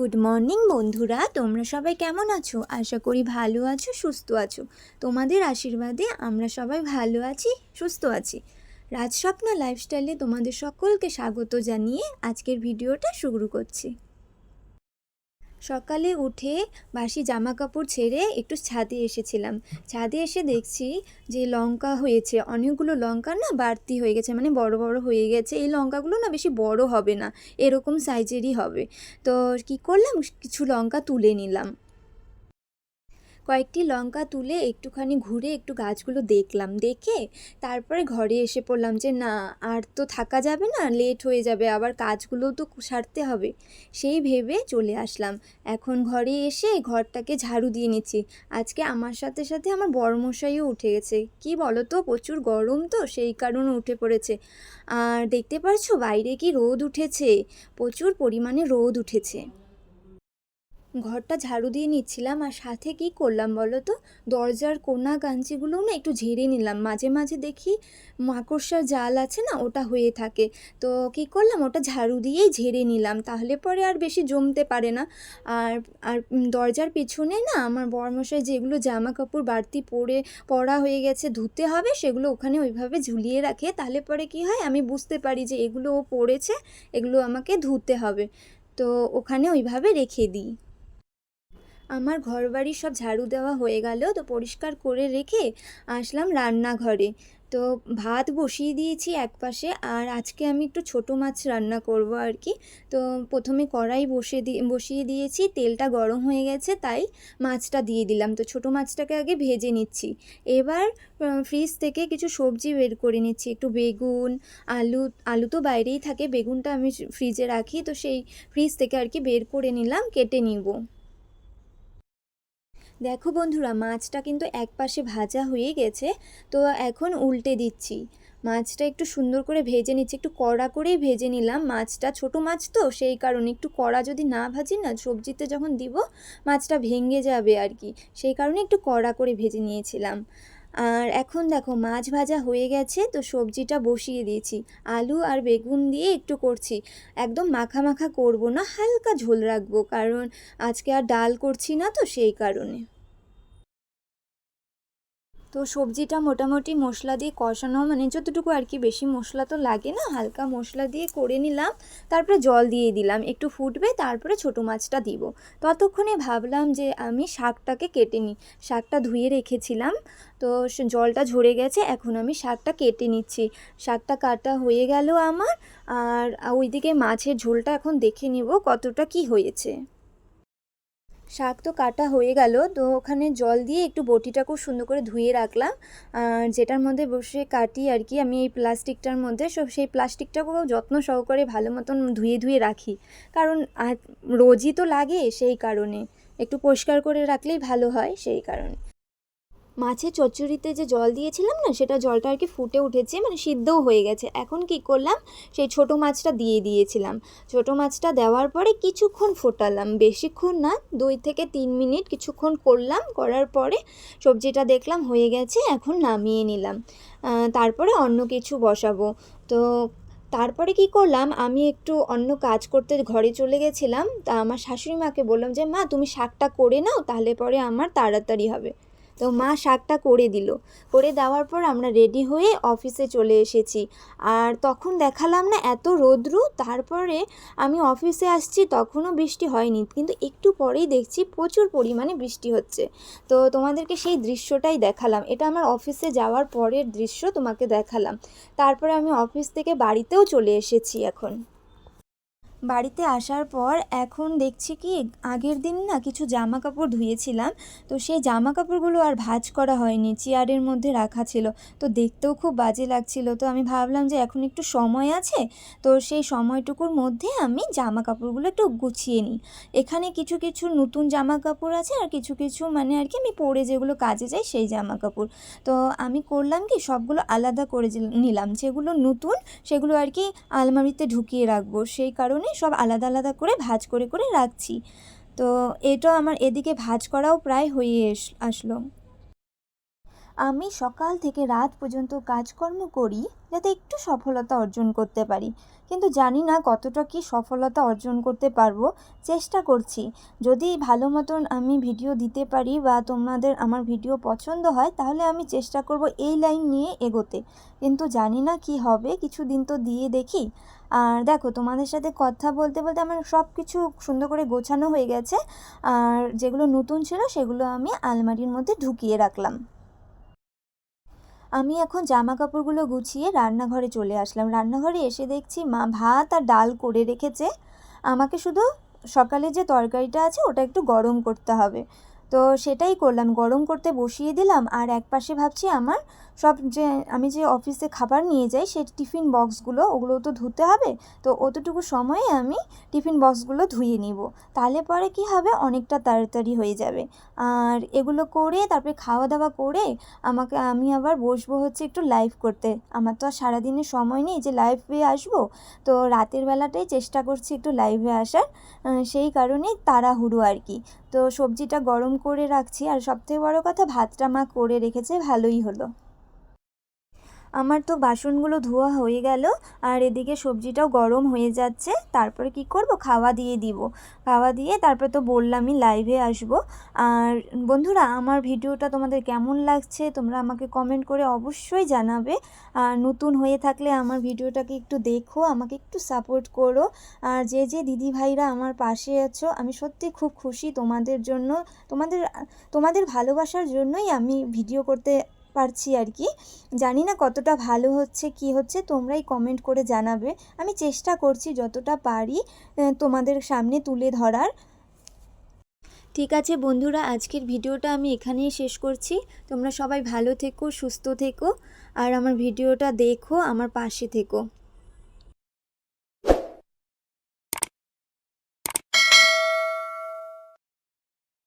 Good morning বন্ধুরা, তোমরা সবাই কেমন আছো? আশা করি ভালো আছো, সুস্থ আছো। তোমাদের আশীর্বাদে আমরা সবাই ভালো আছি, সুস্থ আছি। রাজস্বপ্না লাইফস্টাইলে তোমাদের সকলকে স্বাগত জানিয়ে আজকের ভিডিওটা শুরু করছি। সকালে উঠে বাসি জামা কাপড় ছেড়ে একটু ছাদে এসেছিলাম। ছাদে এসে দেখছি যে লঙ্কা হয়েছে, অনেকগুলো লঙ্কা না বাড়তি হয়ে গেছে, মানে বড় বড় হয়ে গেছে। এই লঙ্কাগুলো না বেশি বড় হবে না, এরকম সাইজেরই হবে। তো কি করলাম, কিছু লঙ্কা তুলে নিলাম। কয়েকটি লঙ্কা তুলে একটুখানি ঘুরে একটু গাছগুলো দেখলাম, দেখে তারপরে ঘরে এসে পড়লাম যে না, আর তো থাকা যাবে না, লেট হয়ে যাবে, আবার কাজগুলোও তো সারতে হবে। সেই ভেবে চলে আসলাম। এখন ঘরে এসে ঘরটাকে ঝাড়ু দিয়ে নিচ্ছি। আজকে আমার সাথে সাথে আমার বড়মশাইও উঠে গেছে। কি বলো তো, প্রচুর গরম তো সেই কারণে উঠে পড়েছে। আর দেখতে পারছো বাইরে কি রোদ উঠেছে, প্রচুর পরিমাণে রোদ উঠেছে। ঘরটা ঝাড়ু দিয়ে নিচ্ছিলাম আর সাথে কি করলাম বলো তো, দরজার কোনা কাঞ্চিগুলো না একটু ঝেড়ে নিলাম। মাঝে মাঝে দেখি মাকড়সার জাল আছে না, ওটা হয়ে থাকে। তো কি করলাম, ওটা ঝাড়ু দিয়েই ঝেড়ে নিলাম, তাহলে পরে আর বেশি জমতে পারে না। আর আর দরজার পেছনে না আমার বরমশাই যেগুলো জামা কাপড় বাড়তি পরা হয়ে গেছে, ধুতে হবে, সেগুলো ওখানে ওইভাবে ঝুলিয়ে রাখে। তাহলে পরে কি হয়, আমি বুঝতে পারি যে এগুলো ও পড়েছে, এগুলো আমাকে ধুতে হবে। তো ওখানে ওইভাবে রেখে দিই। আমার ঘরবাড়ি সব ঝাড়ু দেওয়া হয়ে গেল, তো পরিষ্কার করে রেখে আসলাম রান্নাঘরে। তো ভাত বসিয়ে দিয়েছি একপাশে, আর আজকে আমি একটু ছোটো মাছ রান্না করব আর কি। তো প্রথমে কড়াই বসিয়ে দিয়েছি, তেলটা গরম হয়ে গেছে, তাই মাছটা দিয়ে দিলাম। তো ছোটো মাছটাকে আগে ভেজে নিচ্ছি। এবার ফ্রিজ থেকে কিছু সবজি বের করে নিচ্ছি, একটু বেগুন, আলু। আলু তো বাইরেই থাকে, বেগুনটা আমি ফ্রিজে রাখি, তো সেই ফ্রিজ থেকে আর কি বের করে নিলাম, কেটে নিব। দেখো বন্ধুরা, মাছটা কিন্তু একপাশে ভাজা হয়ে গেছে। তো এখন উল্টে দিচ্ছি। মাছটা একটু সুন্দর করে ভেজে নিচ্ছি, একটু কড়া করেই ভেজে নিলাম। মাছটা ছোট মাছ তো সেই কারণে একটু কড়া যদি না ভাজি না, সবজিতে যখন দিব মাছটা ভেঙে যাবে আর কি, সেই কারণে একটু কড়া করে ভেজে নিয়েছিলাম। আর এখন দেখো মাছ ভাজা হয়ে গেছে, তো সবজিটা বসিয়ে দিয়েছি। আলু আর বেগুন দিয়ে একটু করছি, একদম মাখা মাখা করব না, হালকা ঝোল রাখবো, কারণ আজকে আর ডাল করছি না, তো সেই কারণে। তো সবজিটা মোটামুটি মশলা দিয়ে কষানো, মানে যতটুকু আর কি, বেশি মশলা তো লাগে না, হালকা মশলা দিয়ে করে নিলাম। তারপরে জল দিয়ে দিলাম, একটু ফুটবে, তারপরে ছোটো মাছটা দিব। ততক্ষণে ভাবলাম যে আমি শাকটাকে কেটে নিই। শাকটা ধুয়ে রেখেছিলাম, তো জলটা ঝরে গেছে, এখন আমি শাকটা কেটে নিচ্ছি। শাকটা কাটা হয়ে গেল আমার। আর ওইদিকে মাছের ঝোলটা এখন দেখে নিব কতটা কি হয়েছে। শাক তো কাটা হয়ে গেল, তো ওখানে জল দিয়ে একটু বটিটা খুব সুন্দর করে ধুয়ে রাখলাম। আর যেটার মধ্যে বসে কাটি আর কি, আমি এই প্লাস্টিকটার মধ্যে সেই প্লাস্টিকটাকেও যত্ন সহকারে ভালো মতন ধুয়ে ধুয়ে রাখি, কারণ আর রোজই তো লাগে, সেই কারণে একটু পরিষ্কার করে রাখলেই ভালো হয়, সেই কারণে। মাছের চচ্চড়িতে যে জল দিয়েছিলাম না, সেটা জলটা আর কি ফুটে উঠেছে, মানে সিদ্ধও হয়ে গেছে। এখন কি করলাম, সেই ছোটো মাছটা দিয়ে দিয়েছিলাম। ছোটো মাছটা দেওয়ার পরে কিছুক্ষণ ফোটালাম, বেশিক্ষণ না, 2 থেকে 3 মিনিট কিছুক্ষণ করলাম। করার পরে সবজিটা দেখলাম হয়ে গেছে, এখন নামিয়ে নিলাম। তারপরে অন্য কিছু বসাবো। তো তারপরে কি করলাম, আমি একটু অন্য কাজ করতে ঘরে চলে গেছিলাম। তা আমার শাশুড়ি মাকে বললাম যে মা, তুমি শাকটা করে নাও, তাহলে পরে আমার তাড়াতাড়ি হবে। তো মা শাকটা করে দিল। করে দেওয়ার পর আমরা রেডি হয়ে অফিসে চলে এসেছি। আর তখন দেখালাম না এত রৌদ্র, তারপরে আমি অফিসে আসছি তখনও বৃষ্টি হয়নি, কিন্তু একটু পরেই দেখছি প্রচুর পরিমাণে বৃষ্টি হচ্ছে। তো তোমাদেরকে সেই দৃশ্যটাই দেখালাম, এটা আমার অফিসে যাওয়ার পরের দৃশ্য তোমাকে দেখালাম। তারপরে আমি অফিস থেকে বাড়িতেও চলে এসেছি এখন। বাড়িতে আসার পর এখন দেখছি কি, আগের দিন না কিছু জামা কাপড় ধুয়েছিলাম, তো সেই জামা কাপড়গুলো আর ভাঁজ করা হয়নি, চেয়ারের মধ্যে রাখা ছিল। তো দেখতেও খুব বাজে লাগছিল। তো আমি ভাবলাম যে এখন একটু সময় আছে, তো সেই সময়টুকুর মধ্যে আমি জামা কাপড়গুলো একটু গুছিয়ে নিই। এখানে কিছু কিছু নতুন জামা কাপড় আছে, আর কিছু কিছু মানে আর কি আমি পরে যেগুলো কাজে যায় সেই জামা কাপড়। তো আমি করলাম কি, সবগুলো আলাদা করে নিলাম, যেগুলো নতুন সেগুলো আর কি আলমারিতে ঢুকিয়ে রাখবো, সেই কারণে সব আলাদা আলাদা করে ভাঁজ করে করে রাখছি। তো এটা আমার এদিকে ভাঁজ করাও প্রায় হয়ে আসলো। আমি সকাল থেকে রাত পর্যন্ত কাজকর্ম করি যাতে একটু সফলতা অর্জন করতে পারি, কিন্তু জানি না কতটা কি সফলতা অর্জন করতে পারবো। চেষ্টা করছি, যদি ভালো মতন আমি ভিডিও দিতে পারি বা তোমাদের আমার ভিডিও পছন্দ হয় তাহলে আমি চেষ্টা করব এই লাইন নিয়ে এগোতে, কিন্তু জানি না কি হবে, কিছুদিন তো দিয়ে দেখি। আর দেখো, তোমাদের সাথে কথা বলতে বলতে আমার সব কিছু সুন্দর করে গোছানো হয়ে গেছে, আর যেগুলো নতুন ছিল সেগুলো আমি আলমারির মধ্যে ঢুকিয়ে রাখলাম। আমি এখন জামা কাপড়গুলো গুছিয়ে রান্নাঘরে চলে আসলাম। রান্নাঘরে এসে দেখছি মা ভাত আর ডাল করে রেখেছে, আমাকে শুধু সকালে যে তরকারিটা আছে ওটা একটু গরম করতে হবে। তো সেটাই করলাম, গরম করতে বসিয়ে দিলাম। আর এক পাশে ভাবছি আমার সব যে আমি যে অফিসে খাবার নিয়ে যাই সেই টিফিন বক্সগুলো, ওগুলো তো ধুতে হবে। তো অতটুকু সময়ে আমি টিফিন বক্সগুলো ধুয়ে নিব, তাহলে পরে কি হবে, অনেকটা তাড়াতাড়ি হয়ে যাবে। আর এগুলো করে তারপরে খাওয়া দাওয়া করে আমি আবার বসবো হচ্ছে একটু লাইভ করতে। আমার তো আর সারাদিনের সময় নেই যে লাইভে আসবো, তো রাতের বেলাটাই চেষ্টা করছি একটু লাইভে আসার, সেই কারণেই তাড়াহুড়ো আর কি। তো সবজিটা গরম করে রাখছি, আর সবথেকে বড় কথা ভাতটা মা করে রেখেছে, ভালোই হলো। আমার তো বাসনগুলো ধোয়া হয়ে গেল, আর এদিকে সবজিটাও গরম হয়ে যাচ্ছে। তারপরে কি করব, খাওয়া দিয়ে দিব। খাওয়া দিয়ে তারপরে তো বললামই লাইভে আসব। আর বন্ধুরা, আমার ভিডিওটা তোমাদের কেমন লাগছে তোমরা আমাকে কমেন্ট করে অবশ্যই জানাবে। আর নতুন হয়ে থাকলে আমার ভিডিওটাকে একটু দেখো, আমাকে একটু সাপোর্ট করো। আর যে যে দিদি ভাইরা আমার পাশে আছো, আমি সত্যি খুব খুশি তোমাদের জন্য। তোমাদের তোমাদের ভালোবাসার জন্যই আমি ভিডিও করতে পারছি আর কি। জানি না কতটা ভালো হচ্ছে কি হচ্ছে, তোমরাই কমেন্ট করে জানাবে। আমি চেষ্টা করছি যতটা পারি তোমাদের সামনে তুলে ধরার। ঠিক আছে বন্ধুরা, আজকের ভিডিওটা আমি এখানেই শেষ করছি। তোমরা সবাই ভালো থেকো, সুস্থ থেকো, আর আমার ভিডিওটা দেখো, আমার পাশে থেকো।